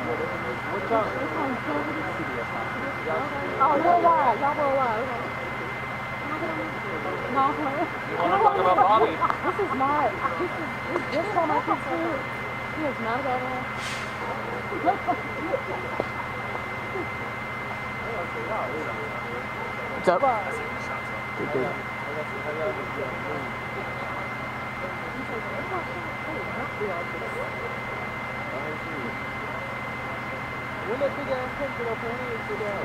Oh, worldwide. Y'all worldwide. No, I'm playing. You want to talk about Bobby? This is not. This is on my kid's food. He is not a bad one. What's up? Good day. When that big ass comes to the phone, it's sit down.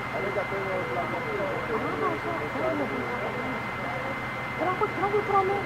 I think I put it on like Can I put on there?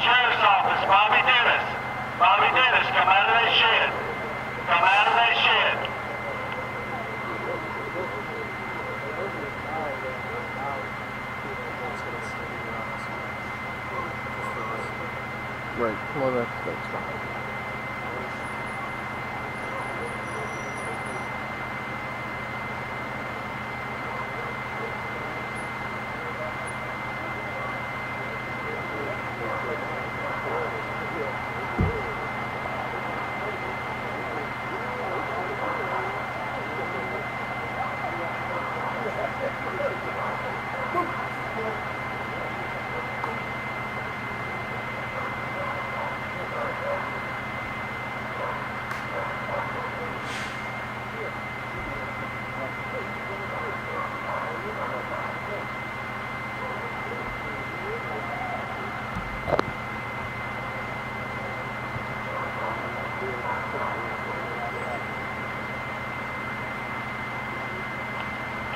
Sheriff's office, Bobby Dennis. Bobby Dennis, come out of that shed. Come out of that shed. Right. Well, that's fine.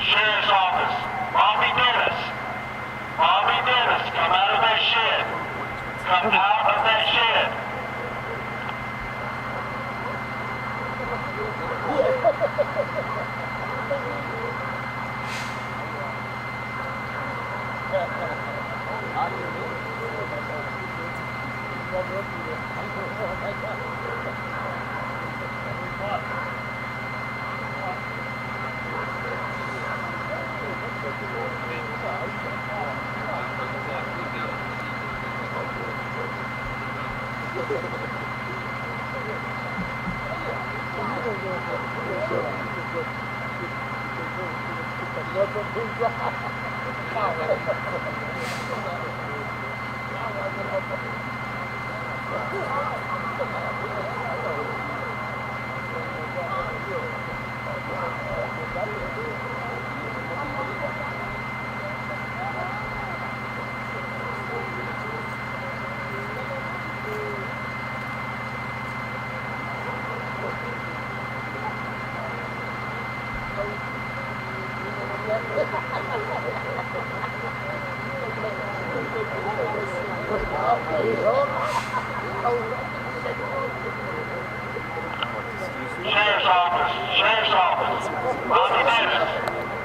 Sheriff's office, Bobby Dennis. Bobby Dennis, come out of that shed. Come out of that shed. Sheriff's office, Bobby Dennis.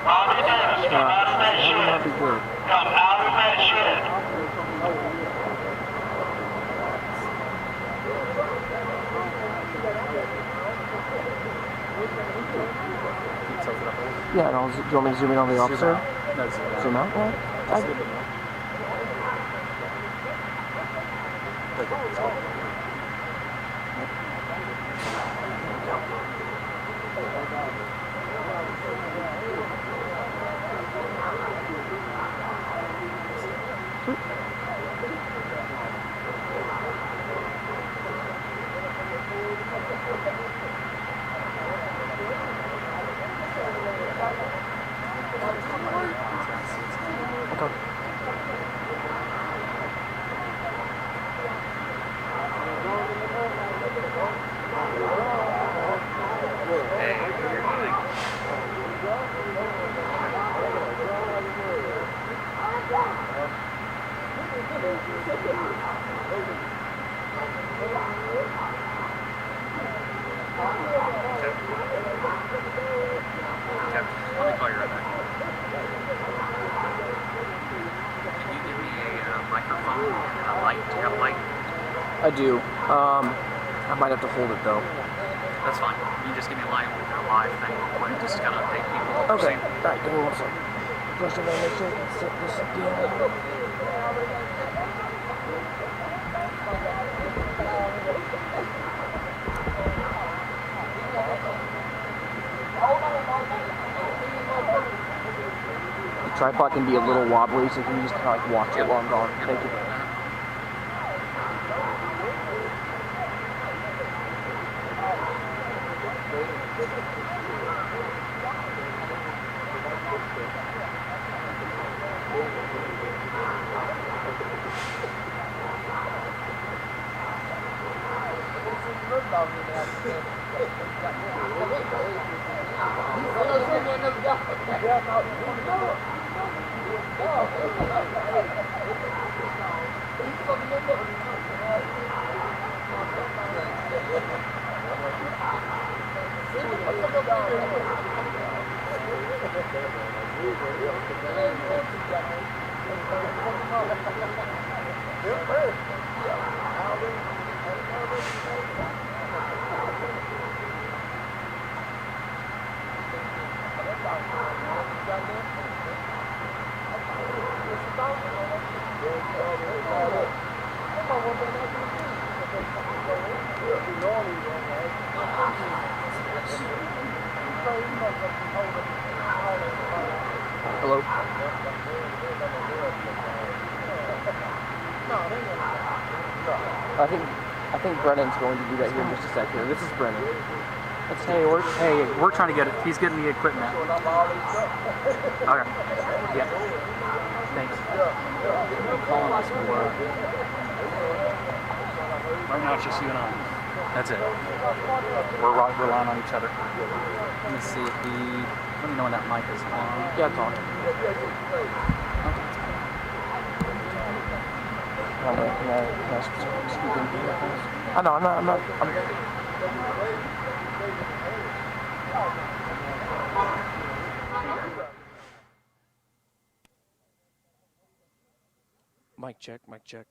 Bobby Dennis, come out of that shed. Come out of that shed. Yeah, and do you want me to zoom in on the officer? Zoom out? Yeah. I do. I might have to hold it though. That's fine. You can just give me a line with your live thing real quick. Just kind of update people. Okay. Alright, give me 1 second. First, I'm gonna make sure I can set this down. The tripod can be a little wobbly, so you can just kind of like watch it while I'm gone. Thank you. Hello? I think Brennan's going to do that here in just a sec here. This is Brennan. We're trying to get it. He's getting the equipment. Okay. Yep. Thanks. I'm calling us for right now. It's just you and I. That's it. We're relying on each other. Let me see if let me know when that mic is on. Yeah, it's on. Can I speak in here? I know, I'm not. Mic check, mic check.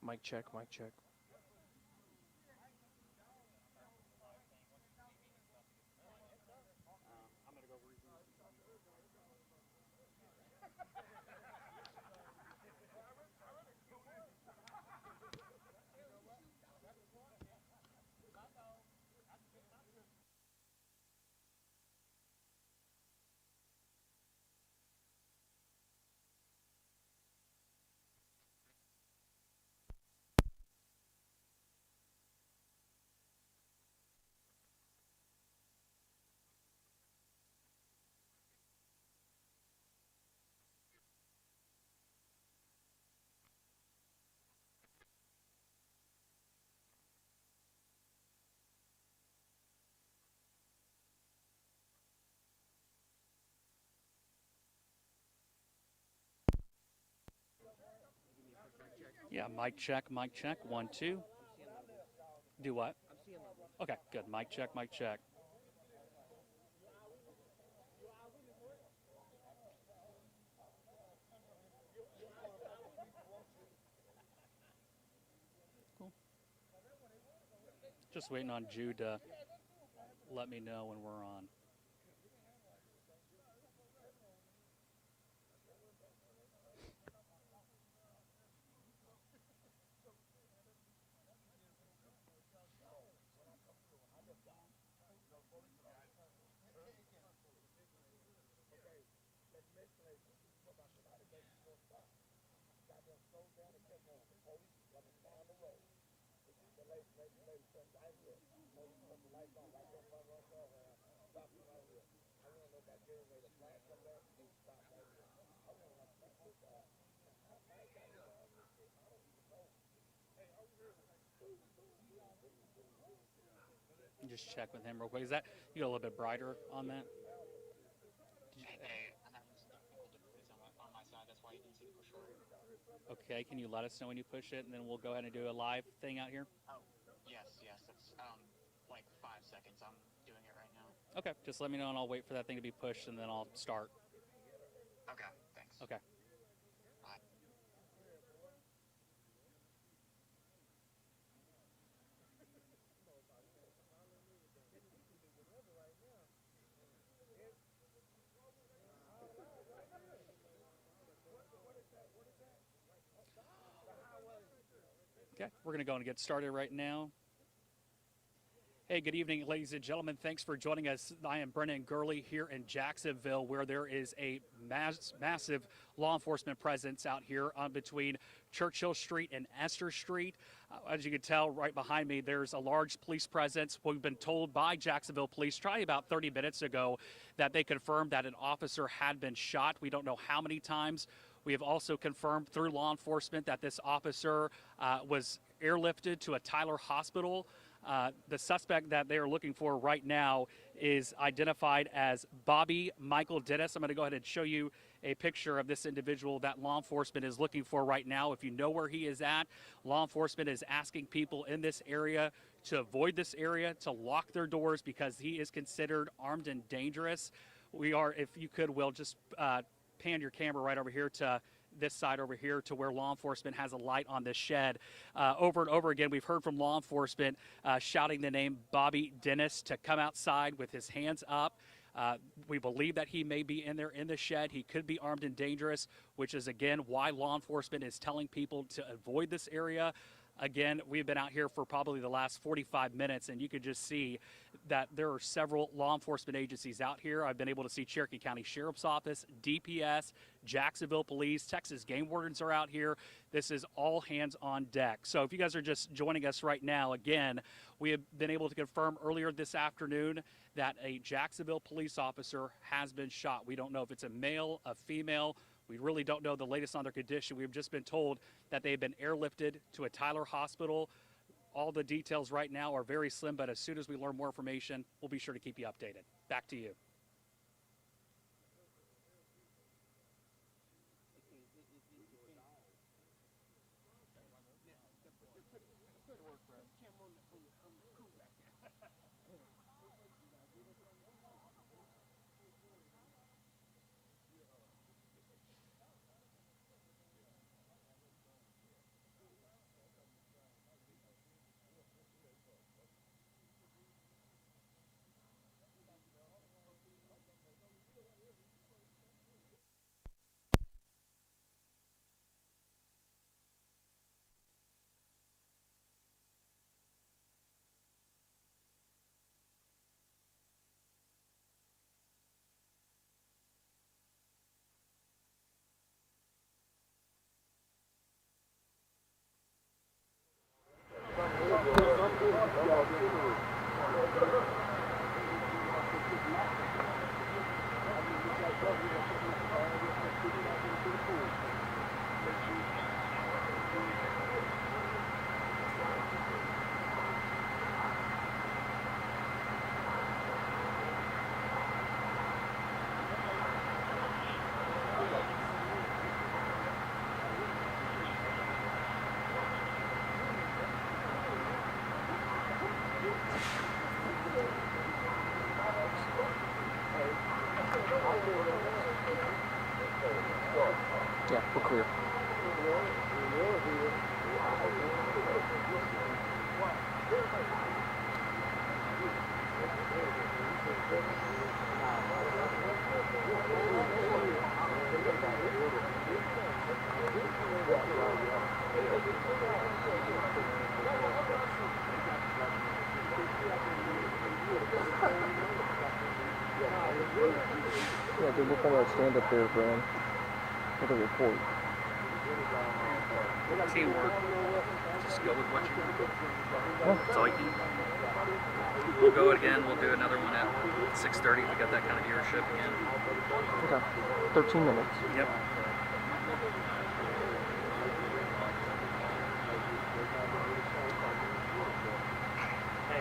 Mic check, mic check. Yeah, mic check, 1, 2. Do what? Okay, good. Mic check, mic check. Cool. Just waiting on Jude to let me know when we're on. Just check with him real quick. Is that you got a little bit brighter on that? Hey, I'm having some difficulties on my side. That's why you didn't see the push order. Okay, can you let us know when you push it, and then we'll go ahead and do a live thing out here? Oh, yes. That's like 5 seconds. I'm doing it right now. Okay, just let me know, and I'll wait for that thing to be pushed, and then I'll start. Okay, thanks. Okay. Bye. Okay, we're going to go and get started right now. Hey, good evening, ladies and gentlemen. Thanks for joining us. I am Brennan Gurley here in Jacksonville, where there is a massive law enforcement presence out here on between Churchill Street and Esther Street. As you can tell right behind me, there's a large police presence. We've been told by Jacksonville police, probably about 30 minutes ago, that they confirmed that an officer had been shot. We don't know how many times. We have also confirmed through law enforcement that this officer was airlifted to a Tyler hospital. The suspect that they are looking for right now is identified as Bobby Michael Dennis. I'm going to go ahead and show you a picture of this individual that law enforcement is looking for right now. If you know where he is at, law enforcement is asking people in this area to avoid this area, to lock their doors because he is considered armed and dangerous. We are, if you could, Will, just pan your camera right over here to this side over here to where law enforcement has a light on this shed. Over and over again, we've heard from law enforcement shouting the name Bobby Dennis to come outside with his hands up. We believe that he may be in there in the shed. He could be armed and dangerous, which is, again, why law enforcement is telling people to avoid this area. Again, we've been out here for probably the last 45 minutes, and you could just see that there are several law enforcement agencies out here. I've been able to see Cherokee County Sheriff's Office, DPS, Jacksonville Police, Texas Game Wardens are out here. This is all hands on deck. So if you guys are just joining us right now, again, we have been able to confirm earlier this afternoon that a Jacksonville police officer has been shot. We don't know if it's a male, a female. We really don't know the latest on their condition. We've just been told that they've been airlifted to a Tyler hospital. All the details right now are very slim, but as soon as we learn more information, we'll be sure to keep you updated. Back to you. Yeah, we're clear. Yeah, dude, we'll probably stand up there, Brian, with a report. Teamwork. Just go with what you want. Yeah. That's all you can. We'll go again. We'll do another one at 6:30. We got that kind of viewership again. Okay. 13 minutes. Yep. Hey,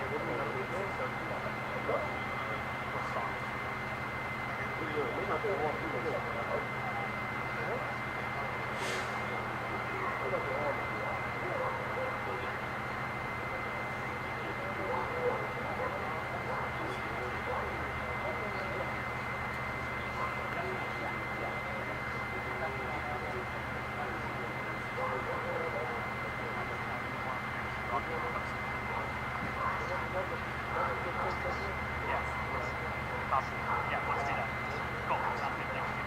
Yeah, let's do that. Cool. Sounds good. Thank you.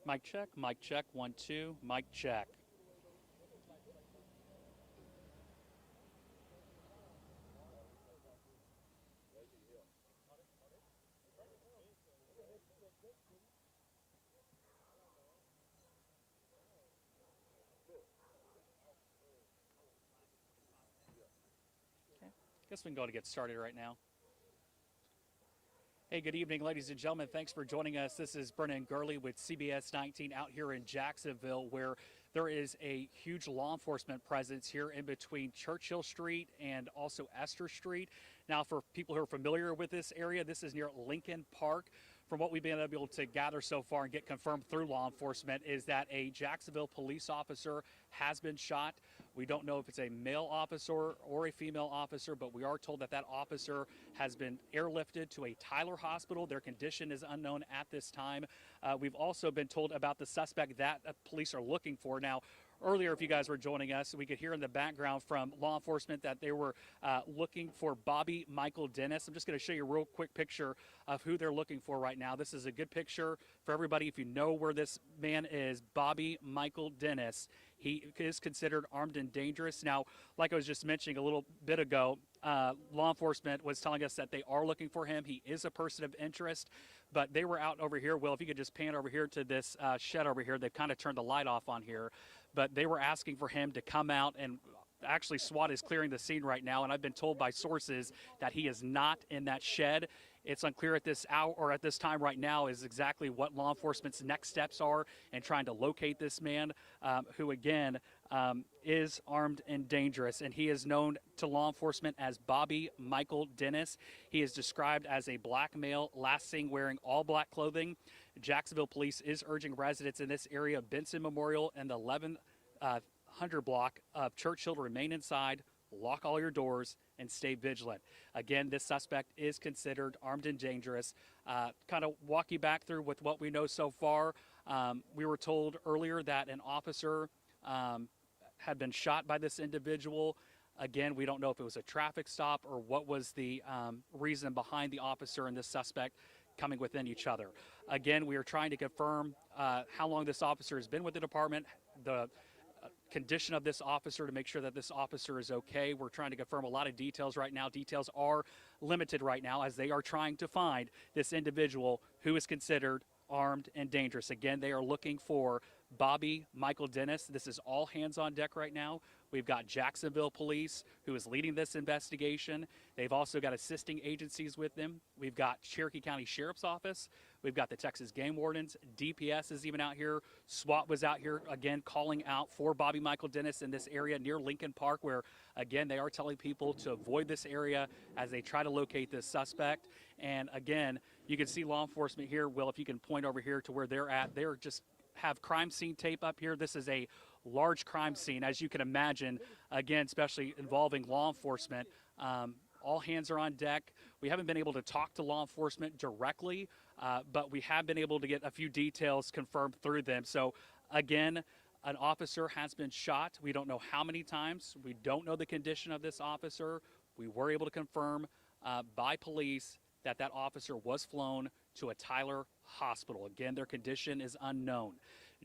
Mic check, 1, 2, mic check. Okay. Guess we can go to get started right now. Hey, good evening, ladies and gentlemen. Thanks for joining us. This is Brennan Gurley with CBS 19 out here in Jacksonville, where there is a huge law enforcement presence here in between Churchill Street and also Esther Street. Now, for people who are familiar with this area, this is near Lincoln Park. From what we've been able to gather so far and get confirmed through law enforcement is that a Jacksonville police officer has been shot. We don't know if it's a male officer or a female officer, but we are told that that officer has been airlifted to a Tyler hospital. Their condition is unknown at this time. We've also been told about the suspect that police are looking for. Now, earlier, if you guys were joining us, we could hear in the background from law enforcement that they were looking for Bobby Michael Dennis. I'm just going to show you a real quick picture of who they're looking for right now. This is a good picture for everybody. If you know where this man is, Bobby Michael Dennis. He is considered armed and dangerous. Now, like I was just mentioning a little bit ago, law enforcement was telling us that they are looking for him. He is a person of interest, but they were out over here. Well, if you could just pan over here to this shed over here, they've kind of turned the light off on here, but they were asking for him to come out, and actually SWAT is clearing the scene right now, and I've been told by sources that he is not in that shed. It's unclear at this hour or at this time right now is exactly what law enforcement's next steps are in trying to locate this man, who again is armed and dangerous, and he is known to law enforcement as Bobby Michael Dennis. He is described as a black male, last seen wearing all black clothing. Jacksonville police is urging residents in this area of Benson Memorial and the 1100 block of Churchill to remain inside, lock all your doors, and stay vigilant. Again, this suspect is considered armed and dangerous. Kind of walk you back through with what we know so far. We were told earlier that an officer had been shot by this individual. Again, we don't know if it was a traffic stop or what was the reason behind the officer and this suspect coming within each other. Again, we are trying to confirm how long this officer has been with the department, the condition of this officer, to make sure that this officer is okay. We're trying to confirm a lot of details right now. Details are limited right now as they are trying to find this individual who is considered armed and dangerous. Again, they are looking for Bobby Michael Dennis. This is all hands on deck right now. We've got Jacksonville Police, who is leading this investigation. They've also got assisting agencies with them. We've got Cherokee County Sheriff's Office. We've got the Texas Game Wardens. DPS is even out here. SWAT was out here, again, calling out for Bobby Michael Dennis in this area near Lincoln Park, where, again, they are telling people to avoid this area as they try to locate this suspect. And, again, you can see law enforcement here. Will, if you can point over here to where they're at, they're just have crime scene tape up here. This is a large crime scene, as you can imagine, again, especially involving law enforcement. All hands are on deck. We haven't been able to talk to law enforcement directly, but we have been able to get a few details confirmed through them. So, again, an officer has been shot. We don't know how many times. We don't know the condition of this officer. We were able to confirm by police that that officer was flown to a Tyler hospital. Again, their condition is unknown.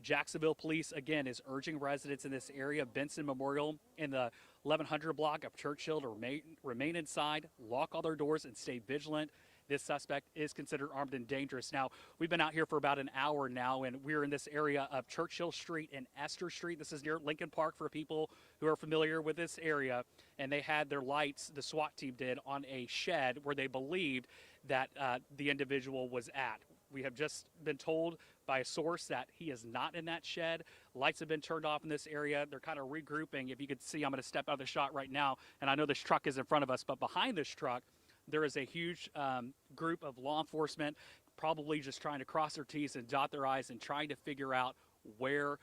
Jacksonville Police, again, is urging residents in this area of Benson Memorial in the 1100 block of Churchill to remain inside, lock all their doors, and stay vigilant. This suspect is considered armed and dangerous. Now, we've been out here for about an hour now, and we're in this area of Churchill Street and Esther Street. This is near Lincoln Park for people who are familiar with this area. And they had their lights, the SWAT team did, on a shed where they believed that the individual was at. We have just been told by a source that he is not in that shed. Lights have been turned off in this area. They're kind of regrouping. If you could see, I'm going to step out of the shot right now, and I know this truck is in front of us, but behind this truck, there is a huge group of law enforcement, probably just trying to cross their T's and dot their I's and trying to figure out where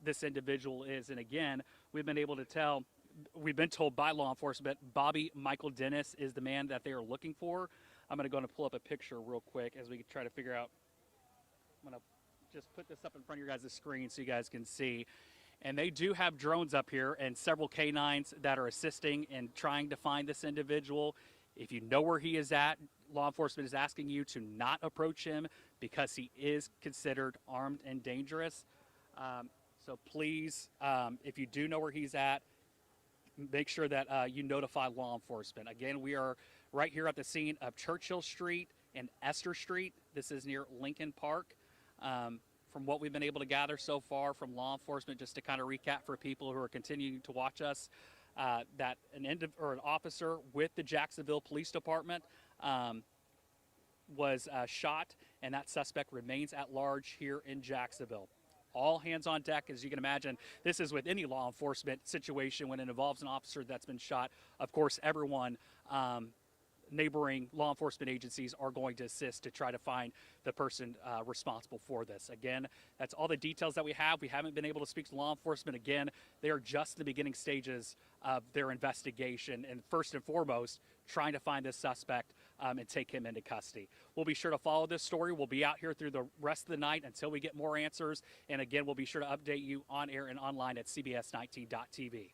this individual is. And again, we've been told by law enforcement, Bobby Michael Dennis is the man that they are looking for. I'm going to go and pull up a picture real quick as we try to figure out. I'm going to just put this up in front of your guys' screen so you guys can see. And they do have drones up here and several canines that are assisting in trying to find this individual. If you know where he is at, law enforcement is asking you to not approach him because he is considered armed and dangerous. So please, if you do know where he's at, make sure that you notify law enforcement. Again, we are right here at the scene of Churchill Street and Esther Street. This is near Lincoln Park. From what we've been able to gather so far from law enforcement, just to kind of recap for people who are continuing to watch us, that an officer with the Jacksonville Police Department was shot, and that suspect remains at large here in Jacksonville. All hands on deck, as you can imagine. This is with any law enforcement situation when it involves an officer that's been shot. Of course, everyone, neighboring law enforcement agencies are going to assist to try to find the person responsible for this. Again, that's all the details that we have. We haven't been able to speak to law enforcement. Again, they are just in the beginning stages of their investigation, and first and foremost, trying to find this suspect and take him into custody. We'll be sure to follow this story. We'll be out here through the rest of the night until we get more answers. And again, we'll be sure to update you on air and online at cbs19.tv.